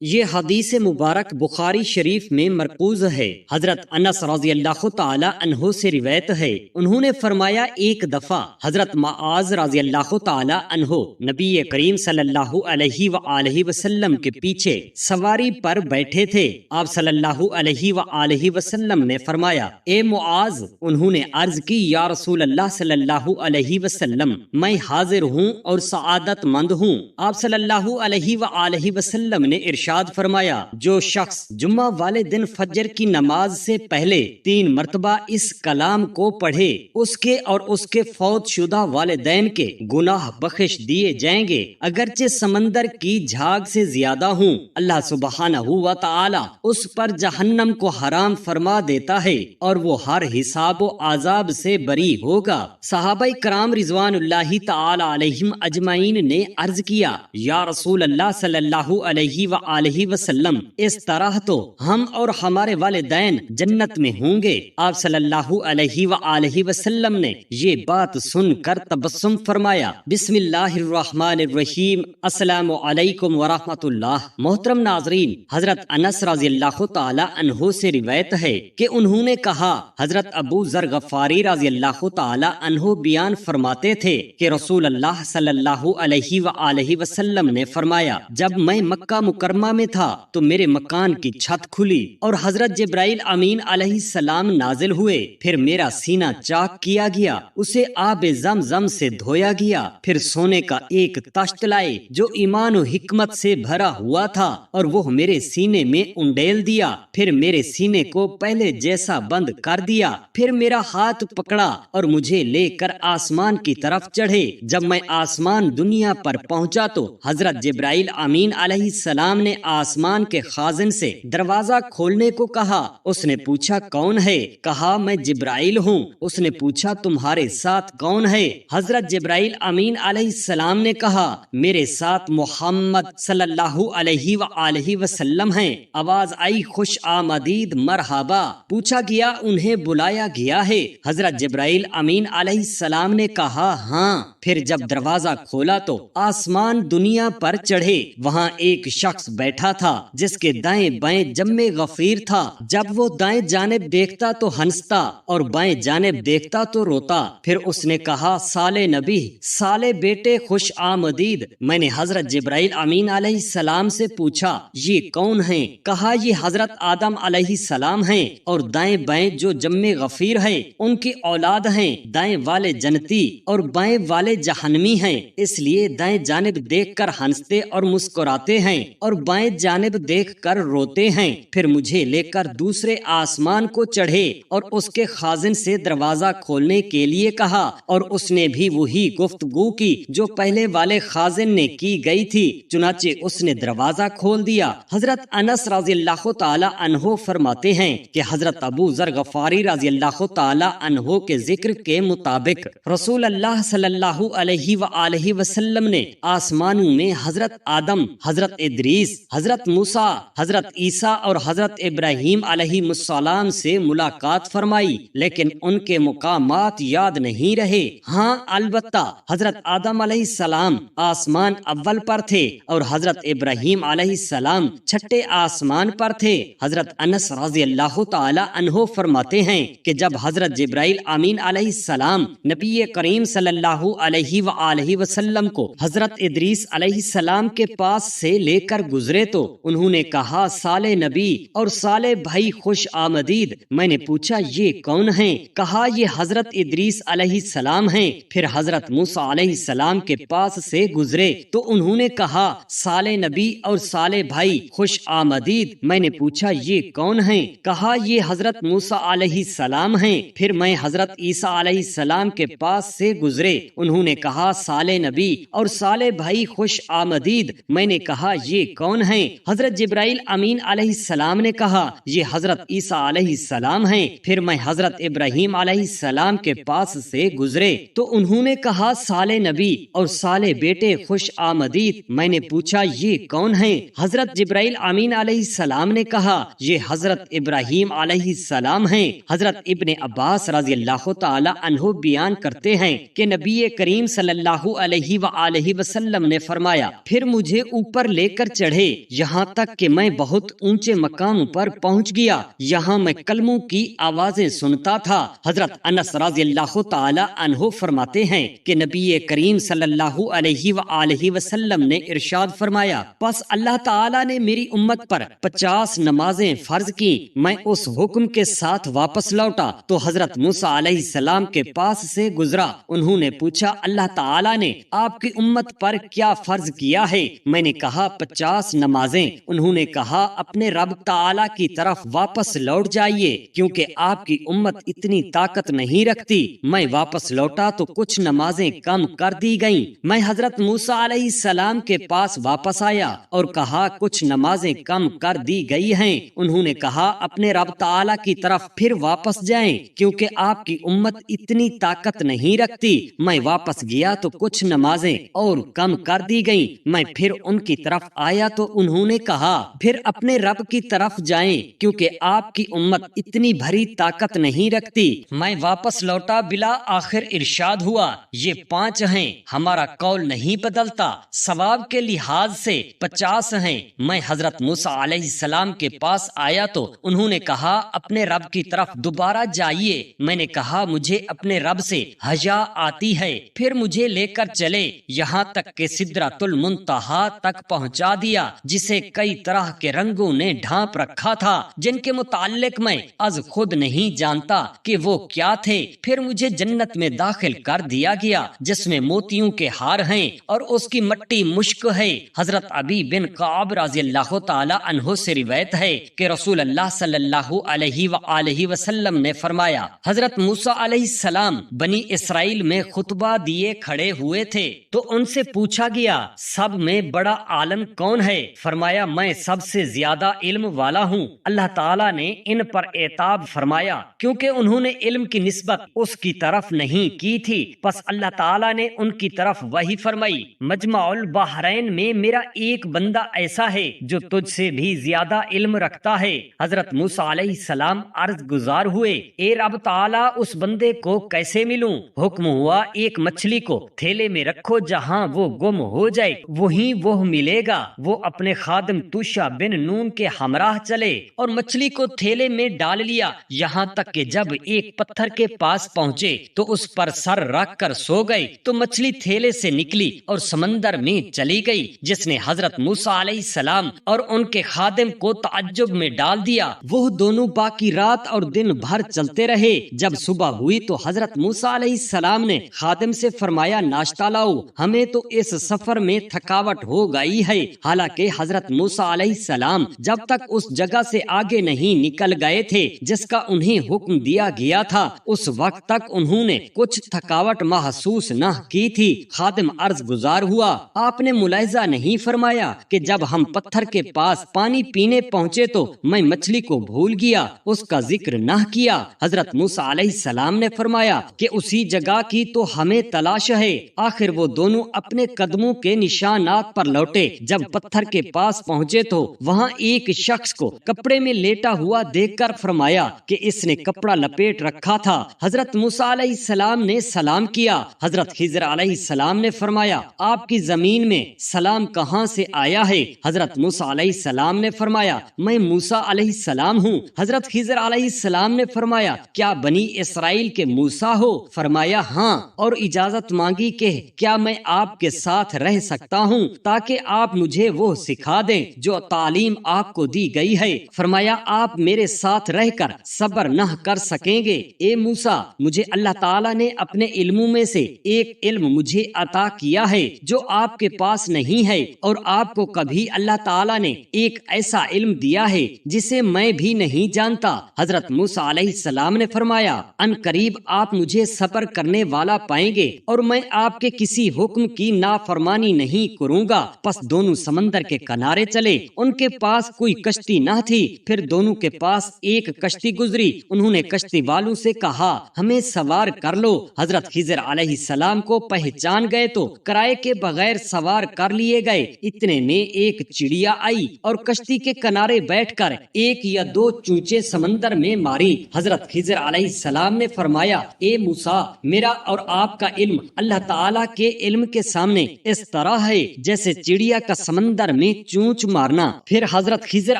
یہ حدیث مبارک بخاری شریف میں مرکوز ہے۔ حضرت انس رضی اللہ تعالی عنہ سے روایت ہے، انہوں نے فرمایا ایک دفعہ حضرت معاذ رضی اللہ تعالی عنہ نبی کریم صلی اللہ علیہ وآلہ وسلم کے پیچھے سواری پر بیٹھے تھے۔ آپ صلی اللہ علیہ وآلہ وسلم نے فرمایا اے معاذ، انہوں نے عرض کی یا رسول اللہ صلی اللہ علیہ وسلم، میں حاضر ہوں اور سعادت مند ہوں۔ آپ صلی اللہ علیہ وآلہ وسلم نے ارشاد فرمایا جو شخص جمعہ والے دن فجر کی نماز سے پہلے 3 مرتبہ اس کلام کو پڑھے، اس کے اور اس کے فوت شدہ والدین کے گناہ بخش دیے جائیں گے، اگرچہ سمندر کی جھاگ سے زیادہ ہوں۔ اللہ سبحانہ و تعالی اس پر جہنم کو حرام فرما دیتا ہے اور وہ ہر حساب و عذاب سے بری ہوگا۔ صحابہ کرام رضوان اللہ تعالی علیہم اجمعین نے عرض کیا یا رسول اللہ صلی اللہ علیہ وآلہ وسلم، اس طرح تو ہم اور ہمارے والدین جنت میں ہوں گے۔ آپ صلی اللہ علیہ وآلہ وسلم نے یہ بات سن کر تبسم فرمایا۔ بسم اللہ الرحمن الرحیم، السلام علیکم ورحمۃ اللہ۔ محترم ناظرین، حضرت انس رضی اللہ تعالی عنہ سے روایت ہے کہ انہوں نے کہا حضرت ابو ذر غفاری رضی اللہ تعالی عنہ بیان فرماتے تھے کہ رسول اللہ صلی اللہ علیہ وآلہ وسلم نے فرمایا جب میں مکہ مکرمہ میں تھا تو میرے مکان کی چھت کھلی اور حضرت جبرائیل امین علیہ السلام نازل ہوئے، پھر میرا سینہ چاک کیا گیا، اسے آب زمزم سے دھویا گیا، پھر سونے کا ایک تشت لائے جو ایمان و حکمت سے بھرا ہوا تھا اور وہ میرے سینے میں انڈیل دیا، پھر میرے سینے کو پہلے جیسا بند کر دیا، پھر میرا ہاتھ پکڑا اور مجھے لے کر آسمان کی طرف چڑھے۔ جب میں آسمان دنیا پر پہنچا تو حضرت جبرائیل امین علیہ السلام نے آسمان کے خازن سے دروازہ کھولنے کو کہا۔ اس نے پوچھا کون ہے؟ کہا میں جبرائیل ہوں۔ اس نے پوچھا تمہارے ساتھ کون ہے؟ حضرت جبرائیل امین علیہ السلام نے کہا میرے ساتھ محمد صلی اللہ علیہ وآلہ وسلم ہیں۔ آواز آئی خوش آمدید مرحبا۔ پوچھا گیا انہیں بلایا گیا ہے؟ حضرت جبرائیل امین علیہ السلام نے کہا ہاں۔ پھر جب دروازہ کھولا تو آسمان دنیا پر چڑھے، وہاں ایک شخص بیٹھا تھا جس کے دائیں بائیں جم غفیر تھا۔ جب وہ دائیں جانب دیکھتا تو ہنستا اور بائیں جانب دیکھتا تو روتا۔ پھر اس نے کہا صالح نبی، صالح بیٹے خوش آمدید۔ میں نے حضرت جبرائیل امین علیہ السلام سے پوچھا یہ کون ہیں؟ کہا یہ حضرت آدم علیہ السلام ہیں اور دائیں بائیں جو جم غفیر ہے ان کی اولاد ہیں۔ دائیں والے جنتی اور بائیں والے جہنمی ہیں، اس لیے دائیں جانب دیکھ کر ہنستے اور مسکراتے ہیں اور بائیں جانب دیکھ کر روتے ہیں۔ پھر مجھے لے کر دوسرے آسمان کو چڑھے اور اس کے خازن سے دروازہ کھولنے کے لیے کہا اور اس نے بھی وہی گفتگو کی جو پہلے والے خازن نے کی گئی تھی، چنانچہ اس نے دروازہ کھول دیا۔ حضرت انس رضی اللہ تعالی عنہ فرماتے ہیں کہ حضرت ابو ذر غفاری رضی اللہ تعالی عنہ کے ذکر کے مطابق رسول اللہ صلی اللہ علیہ وآلہ وسلم نے آسمانوں میں حضرت آدم، حضرت ادریس، حضرت موسیٰ، حضرت عیسیٰ اور حضرت ابراہیم علیہ السلام سے ملاقات فرمائی، لیکن ان کے مقامات یاد نہیں رہے۔ ہاں البتہ حضرت آدم علیہ السلام آسمان اول پر تھے اور حضرت ابراہیم علیہ السلام چھٹے آسمان پر تھے۔ حضرت انس رضی اللہ تعالی عنہ فرماتے ہیں کہ جب حضرت جبرائیل امین علیہ السلام نبی کریم صلی اللہ علیہ وآلہ وسلم کو حضرت ادریس علیہ السلام کے پاس سے لے کر گزرے تو انہوں نے کہا صالح نبی اور صالح بھائی خوش آمدید۔ میں نے پوچھا یہ کون ہیں؟ کہا یہ حضرت ادریس علیہ السلام ہیں۔ پھر حضرت موسیٰ علیہ السلام کے پاس سے گزرے تو انہوں نے کہا صالح نبی اور صالح بھائی خوش آمدید۔ میں نے پوچھا یہ کون ہیں؟ کہا یہ حضرت موسیٰ علیہ السلام ہیں۔ پھر میں حضرت عیسیٰ علیہ السلام کے پاس سے گزرے، انہوں نے کہا صالح نبی اور صالح بھائی خوش آمدید۔ میں نے کہا یہ کون ہیں؟ حضرت جبرائیل امین علیہ السلام نے کہا یہ حضرت عیسیٰ علیہ السلام ہیں۔ پھر میں حضرت ابراہیم علیہ السلام کے پاس سے گزرے تو انہوں نے کہا صالح نبی اور صالح بیٹے خوش آمدید۔ میں نے پوچھا یہ کون ہیں؟ حضرت جبرائیل امین علیہ السلام نے کہا یہ حضرت ابراہیم علیہ السلام ہیں۔ حضرت ابن عباس رضی اللہ تعالی عنہ بیان کرتے ہیں کہ نبی کریم صلی اللہ علیہ وآلہ وسلم نے فرمایا پھر مجھے اوپر لے کر چڑھے یہاں تک کہ میں بہت اونچے مقام پر پہنچ گیا، یہاں میں کلموں کی آوازیں سنتا تھا۔ حضرت انس رضی اللہ تعالی عنہ فرماتے ہیں کہ نبی کریم صلی اللہ علیہ وآلہ وسلم نے ارشاد فرمایا، پس اللہ تعالی نے میری امت پر 50 نمازیں فرض کی۔ میں اس حکم کے ساتھ واپس لوٹا تو حضرت موسیٰ علیہ السلام کے پاس سے گزرا۔ انہوں نے پوچھا، اللہ تعالی نے آپ کی امت پر کیا فرض کیا ہے؟ میں نے کہا 50 نمازیں۔ انہوں نے کہا، اپنے رب تعالی کی طرف واپس لوٹ جائیے کیونکہ آپ کی امت اتنی طاقت نہیں رکھتی۔ میں واپس لوٹا تو کچھ نمازیں کم کر دی گئیں۔ میں حضرت موسیٰ علیہ السلام کے پاس واپس آیا اور کہا کچھ نمازیں کم کر دی گئی ہیں۔ انہوں نے کہا، اپنے رب تعالی کی طرف پھر واپس جائیں کیونکہ آپ کی امت اتنی طاقت نہیں رکھتی۔ میں واپس گیا تو کچھ نمازیں اور کم کر دی گئیں۔ میں پھر ان کی طرف آیا تو انہوں نے کہا، پھر اپنے رب کی طرف جائیں کیونکہ آپ کی امت اتنی بھری طاقت نہیں رکھتی۔ میں واپس لوٹا، بلا آخر ارشاد ہوا، یہ 5 ہیں، ہمارا قول نہیں بدلتا، ثواب کے لحاظ سے 50 ہیں۔ میں حضرت موسیٰ علیہ السلام کے پاس آیا تو انہوں نے کہا، اپنے رب کی طرف دوبارہ جائیے۔ میں نے کہا، مجھے اپنے رب سے حیا آتی ہے۔ پھر مجھے لے کر چلے، یہاں تک کہ سدرۃ المنتہا تک پہنچا دیا، جسے کئی طرح کے رنگوں نے ڈھانپ رکھا تھا، جن کے متعلق میں از خود نہیں جانتا کہ وہ کیا تھے۔ پھر مجھے جنت میں داخل کر دیا گیا جس میں موتیوں کے ہار ہیں اور اس کی مٹی مشک ہے۔ حضرت ابی بن کعب رضی اللہ تعالی عنہ سے روایت ہے کہ رسول اللہ صلی اللہ علیہ وآلہ وسلم نے فرمایا، حضرت موسیٰ علیہ السلام بنی اسرائیل میں خطبہ دیے کھڑے ہوئے تھے تو ان سے پوچھا گیا، سب میں بڑا عالم کون ہے؟ فرمایا، میں سب سے زیادہ علم والا ہوں۔ اللہ تعالیٰ نے ان پر عتاب فرمایا کیونکہ انہوں نے علم کی نسبت اس کی طرف نہیں کی تھی، پس اللہ تعالیٰ نے ان کی طرف وحی فرمائی، مجمع البحرین میں میرا ایک بندہ ایسا ہے جو تجھ سے بھی زیادہ علم رکھتا ہے۔ حضرت موسیٰ علیہ السلام عرض گزار ہوئے، اے رب تعالیٰ، اس بندے کو کیسے ملوں؟ حکم ہوا، ایک مچھلی کو تھیلے میں رکھو، جہاں وہ گم ہو جائے وہیں وہ ملے گا۔ وہ اپنے خادم توشا بن نون کے ہمراہ چلے اور مچھلی کو تھیلے میں ڈال لیا، یہاں تک کہ جب ایک پتھر کے پاس پہنچے تو اس پر سر رکھ کر سو گئے تو مچھلی تھیلے سے نکلی اور سمندر میں چلی گئی، جس نے حضرت موسیٰ علیہ السلام اور ان کے خادم کو تعجب میں ڈال دیا۔ وہ دونوں باقی رات اور دن بھر چلتے رہے۔ جب صبح ہوئی تو حضرت موسیٰ علیہ السلام نے خادم سے فرمایا، ناشتہ لاؤ، ہمیں تو اس سفر میں تھکاوٹ ہو گئی ہے۔ حالانکہ حضرت موسیٰ علیہ السلام جب تک اس جگہ سے آگے نہیں نکل گئے تھے جس کا انہیں حکم دیا گیا تھا، اس وقت تک انہوں نے کچھ تھکاوٹ محسوس نہ کی تھی۔ خادم عرض گزار ہوا، آپ نے ملاحظہ نہیں فرمایا کہ جب ہم پتھر کے پاس پانی پینے پہنچے تو میں مچھلی کو بھول گیا، اس کا ذکر نہ کیا۔ حضرت موسیٰ علیہ السلام نے فرمایا کہ اسی جگہ کی تو ہمیں تلاش ہے۔ آخر وہ دونوں اپنے قدموں کے نشانات پر لوٹے۔ جب پتھر کے پاس پہنچے تو وہاں ایک شخص کو کپڑے میں لیٹا ہوا دیکھ کر فرمایا کہ اس نے کپڑا لپیٹ رکھا تھا۔ حضرت موسیٰ علیہ السلام نے سلام کیا۔ حضرت خضر علیہ السلام نے فرمایا، آپ کی زمین میں سلام کہاں سے آیا ہے؟ حضرت موسیٰ علیہ السلام نے فرمایا، میں موسیٰ علیہ السلام ہوں۔ حضرت خضر علیہ السلام نے فرمایا، کیا بنی اسرائیل کے موسیٰ ہو؟ فرمایا ہاں، اور اجازت مانگی کہ کیا میں آپ کے ساتھ رہ سکتا ہوں تاکہ آپ مجھے وہ سکھا دیں جو تعلیم آپ کو دی گئی ہے۔ فرمایا، آپ میرے ساتھ رہ کر صبر نہ کر سکیں گے۔ اے موسیٰ، مجھے اللہ تعالیٰ نے اپنے علموں میں سے ایک علم مجھے عطا کیا ہے جو آپ کے پاس نہیں ہے، اور آپ کو کبھی اللہ تعالیٰ نے ایک ایسا علم دیا ہے جسے میں بھی نہیں جانتا۔ حضرت موسیٰ علیہ السلام نے فرمایا، ان قریب آپ مجھے صبر کرنے والا پائیں گے اور میں آپ کے کسی حکم کی نافرمانی نہیں کروں گا۔ پس دونوں سمندر کے کنارے چلے۔ ان کے پاس کوئی کشتی نہ تھی۔ پھر دونوں کے پاس ایک کشتی گزری۔ انہوں نے کشتی والوں سے کہا، ہمیں سوار کر لو۔ حضرت خضر علیہ السلام کو پہچان گئے تو کرائے کے بغیر سوار کر لیے گئے۔ اتنے میں ایک چڑیا آئی اور کشتی کے کنارے بیٹھ کر ایک یا دو چونچے سمندر میں ماری۔ حضرت خضر علیہ السلام نے فرمایا، اے موسیٰ، میرا اور آپ کا علم اللہ تعالیٰ کے علم کے سامنے اس طرح ہے جیسے چڑیا کا سمندر میں چونچ مارنا۔ پھر حضرت خضر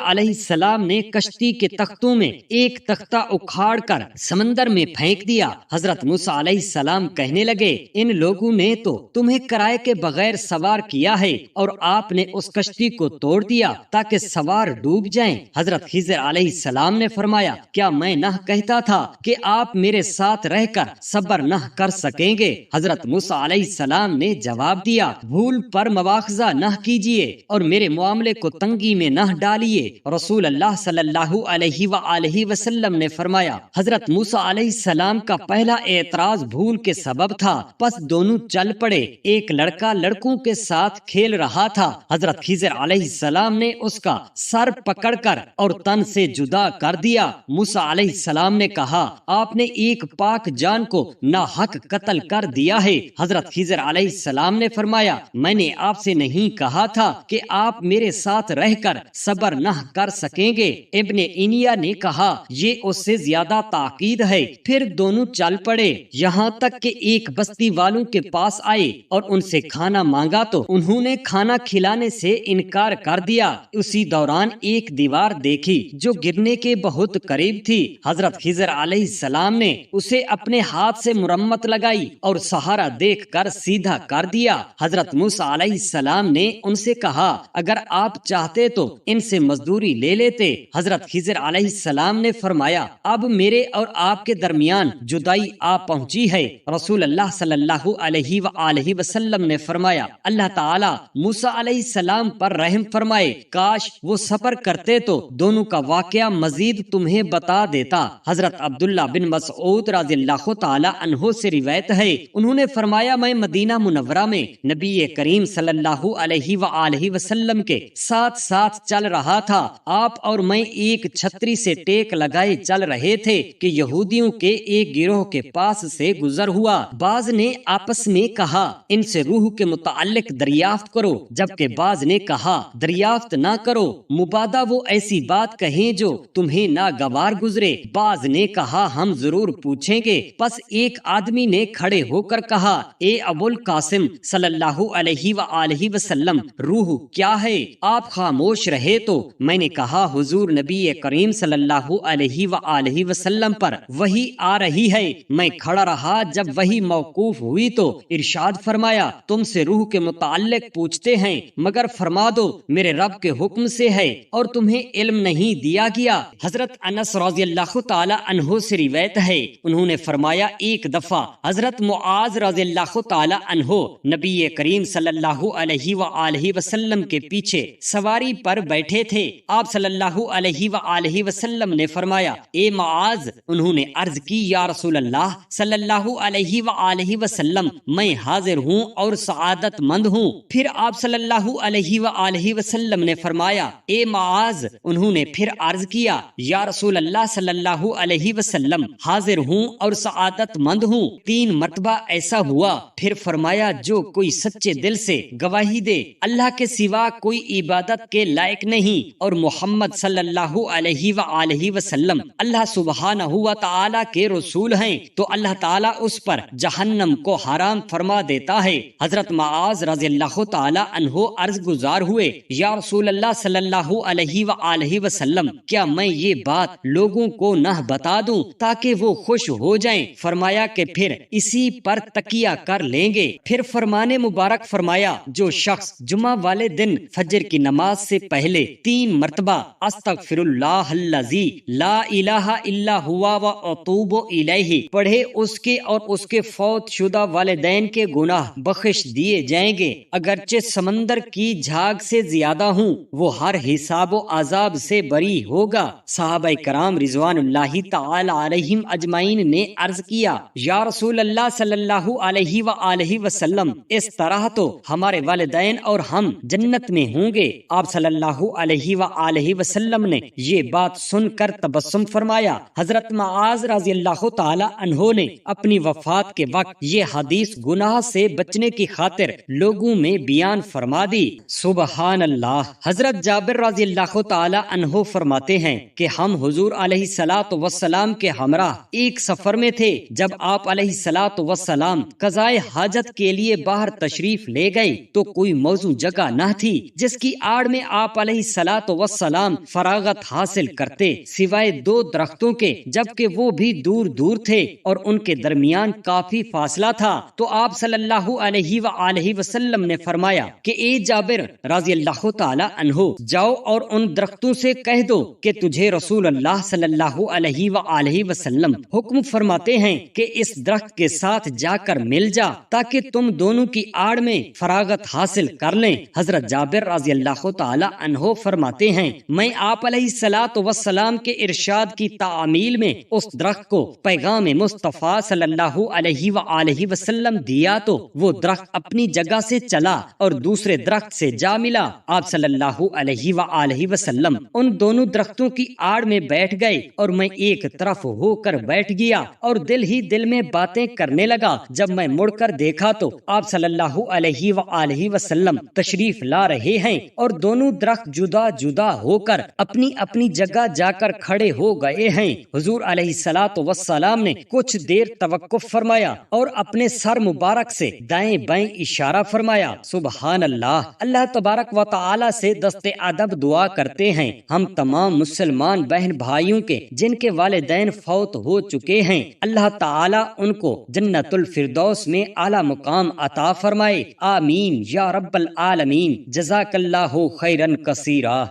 علیہ السلام نے کشتی کے تختوں میں ایک تختہ اکھاڑ کر سمندر میں پھینک دیا۔ حضرت موسیٰ علیہ السلام کہنے لگے، ان لوگوں نے تو تمہیں کرائے کے بغیر سوار کیا ہے اور آپ نے اس کشتی کو توڑ دیا تاکہ سوار ڈوب جائیں۔ حضرت خضر علیہ السلام نے فرمایا، کیا میں نہ کہتا تھا کہ آپ میرے ساتھ رہ کر صبر نہ کر سکیں گے؟ حضرت موسیٰ علیہ السلام نے جواب دیا، بھول پر مواخذہ نہ کیجیے اور میرے معاملے کو تنگی میں نہ ڈالیے۔ رسول اللہ صلی اللہ علیہ وآلہ وسلم نے فرمایا، حضرت موسیٰ علیہ السلام کا پہلا اعتراض بھول کے سبب تھا، پس دونوں چل پڑے۔ ایک لڑکا لڑکوں کے ساتھ کھیل رہا تھا، حضرت خضر علیہ السلام نے اس کا سر پکڑ کر اور تن سے جدا کر دیا۔ موسیٰ علیہ السلام نے کہا، آپ نے ایک پاک جان کو ناحق قتل کر دیا ہے۔ حضرت خضر علیہ السلام نے فرمایا، میں نے آپ سے نہیں کہا تھا کہ آپ میرے ساتھ رہ کر صبر نہ کر سکیں گے؟ ابن انیا نے کہا، یہ اس سے زیادہ تاکید ہے۔ پھر دونوں چل پڑے، یہاں تک کہ ایک بستی والوں کے پاس آئے اور ان سے کھانا مانگا تو انہوں نے کھانا کھلانے سے انکار کر دیا۔ اسی دوران ایک دیوار دیکھی جو گرنے کے بہت قریب تھی۔ حضرت خضر علیہ السلام نے اسے اپنے ہاتھ سے مرمت لگائی اور سہارا دیکھ کر سیدھا کر دیا۔ حضرت موسیٰ علیہ السلام نے ان سے کہا، اگر آپ چاہتے تو ان سے مزدوری لے لیتے۔ حضرت خضر علیہ السلام نے فرمایا، اب میرے اور آپ کے درمیان جدائی آ پہنچی ہے۔ رسول اللہ صلی اللہ علیہ وآلہ وسلم نے فرمایا، اللہ تعالی موسیٰ علیہ السلام پر رحم فرمائے، کاش وہ صبر کرتے تو دونوں کا واقعہ مزید تمہیں بتا دیتا۔ حضرت عبداللہ بن مسعود رضی اللہ تعالی عنہ سے روایت ہے، انہوں نے فرمایا، میں مدینہ منورہ میں نبی کریم صلی اللہ علیہ وآلہ وسلم کے ساتھ ساتھ چل رہا تھا۔ آپ اور میں ایک چھتری سے ٹیک لگائے چل رہے تھے کہ یہودیوں کے ایک گروہ کے پاس سے گزر ہوا۔ بعض نے آپس میں کہا، ان سے روح کے متعلق دریافت کرو، جبکہ بعض نے کہا، دریافت نہ کرو، مبادا وہ ایسی بات کہیں جو تمہیں ناگوار گزرے۔ بعض نے کہا، ہم ضرور پوچھیں گے۔ پس ایک آدمی نے کھڑے ہو کر کہا، اے ابو القاسم صلی اللہ علیہ وآلہ وسلم، روح کیا ہے؟ آپ خاموش رہے تو میں نے کہا، حضور نبی کریم صلی اللہ علیہ وآلہ وسلم پر وحی آ رہی ہے۔ میں کھڑا رہا، جب وحی موقوف ہوئی تو ارشاد فرمایا، تم سے روح کے متعلق پوچھتے ہیں، مگر فرما دو میرے رب کے حکم سے ہے اور تمہیں علم نہیں دیا گیا۔ حضرت انس رضی اللہ تعالی عنہ سے روایت ہے، انہوں نے فرمایا، ایک دفعہ حضرت معاذ رضی اللہ تعالی عنہ نبی کریم صلی اللہ علیہ وآلہ وسلم کے پیچھے سواری پر بیٹھے تھے۔ آپ صلی اللہ علیہ وآلہ وسلم نے فرمایا، اے معاذ۔ انہوں نے عرض کی، یا رسول اللہ صلی اللہ علیہ وآلہ وسلم، میں حاضر ہوں اور سعادت مند ہوں۔ پھر آپ صلی اللہ علیہ وآلہ وسلم نے فرمایا، اے معاذ۔ انہوں نے پھر عرض کیا، یا رسول اللہ صلی اللہ علیہ وسلم، حاضر ہوں اور سعادت مند ہوں۔ 3 مرتبہ ایسا ہوا۔ پھر فرمایا، جو کوئی سچے دل سے گواہی دے اللہ کے سوا کوئی عبادت کے لائق نہیں اور محمد صلی اللہ علیہ وآلہ وسلم اللہ سبحانہ و تعالی کے رسول ہیں، تو اللہ تعالی اس پر جہنم کو حرام فرما دیتا ہے۔ حضرت معاذ رضی اللہ تعالی عنہ عرض گزار ہوئے، یا رسول اللہ صلی اللہ علیہ وآلہ وسلم، کیا میں یہ بات لوگوں کو نہ بتا دوں تاکہ وہ خوش ہو جائیں؟ فرمایا کہ پھر اسی پر تکیہ کر لیں گے۔ پھر فرمان مبارک فرمایا، جو شخص جمعہ والے دن فجر کی نماز سے پہلے 3 مرتبہ استغفر اللہ الذی لا الہ الا ہوا واتوب الیہ پڑھے، اس کے اور اس کے فوت شدہ والدین کے گناہ بخش دیے جائیں گے، اگرچہ سمندر کی جھاگ سے زیادہ ہوں۔ وہ ہر حساب و عذاب سے بری ہوگا۔ صحابہ کرام رضوان اللہ تعالی علیہم اجمعین نے عرض کیا، یا رسول اللہ صلی اللہ علیہ وآلہ وسلم، اس طرح تو ہمارے والدین اور ہم جنت میں ہوں گے۔ آپ صلی اللہ علیہ وآلہ وسلم نے یہ بات سن کر تبسم فرمایا۔ حضرت معاذ رضی اللہ تعالی عنہ نے اپنی وفات کے وقت یہ حدیث گناہ سے بچنے کی خاطر لوگوں میں بیان فرما دی۔ سبحان اللہ۔ حضرت جابر رضی اللہ تعالی عنہ فرماتے ہیں کہ ہم حضور علیہ الصلوۃ والسلام کے ہمراہ ایک سفر میں تھے۔ جب آپ علیہ الصلوۃ والسلام قضائے حاجت کے لیے باہر تشریف لے گئے تو کوئی موزوں جگہ نہ تھی۔ جس کی آڑ میں آپ علیہ الصلوۃ والسلام فراغت حاصل کرتے، سوائے 2 درختوں کے، جبکہ وہ بھی دور دور تھے اور ان کے درمیان کافی فاصلہ تھا۔ تو آپ صلی اللہ علیہ وآلہ وسلم نے فرمایا کہ اے جابر رضی اللہ تعالی عنہ، جاؤ اور ان درختوں سے کہہ دو کہ تجھے رسول اللہ صلی اللہ علیہ وآلہ وسلم حکم فرماتے ہیں کہ اس درخت کے ساتھ جا کر مل جا تاکہ تم دونوں کی آڑ میں فراغت حاصل کر لیں۔ حضرت جابر رضی اللہ تعالی عنہ فرماتے ہیں، میں آپ علیہ الصلوۃ والسلام کے ارشاد کی تعمیل میں اس درخت کو پیغام مصطفیٰ صلی اللہ علیہ وآلہ وسلم دیا تو وہ درخت اپنی جگہ سے چلا اور دوسرے درخت سے جا ملا۔ آپ صلی اللہ علیہ وآلہ وسلم ان دونوں درختوں کی آڑ میں بیٹھ گئے اور میں ایک طرف ہو کر بیٹھ گیا اور دل ہی دل میں باتیں کرنے لگا۔ جب میں مڑ کر دیکھا تو آپ صلی اللہ علیہ وآلہ وسلم تشریف لا رہے ہیں اور دونوں درخت جدا جدا ہو کر اپنی اپنی جگہ جا کر کھڑے ہو گئے ہیں۔ حضور علیہ الصلوۃ والسلام نے کچھ دیر توقف فرمایا اور اپنے سر مبارک سے دائیں بائیں اشارہ فرمایا۔ سبحان اللہ۔ اللہ تبارک و تعالی سے دست ادب دعا کرتے ہیں ہم تمام مسلمان بہن بھائیوں کے جن کے والدین فوت ہو چکے ہیں، اللہ تعالی ان کو جنت الفردوس میں اعلی مقام عطا فرمائے، آمین یا رب العالمین۔ جزاک اللہ خیرا کثیرا۔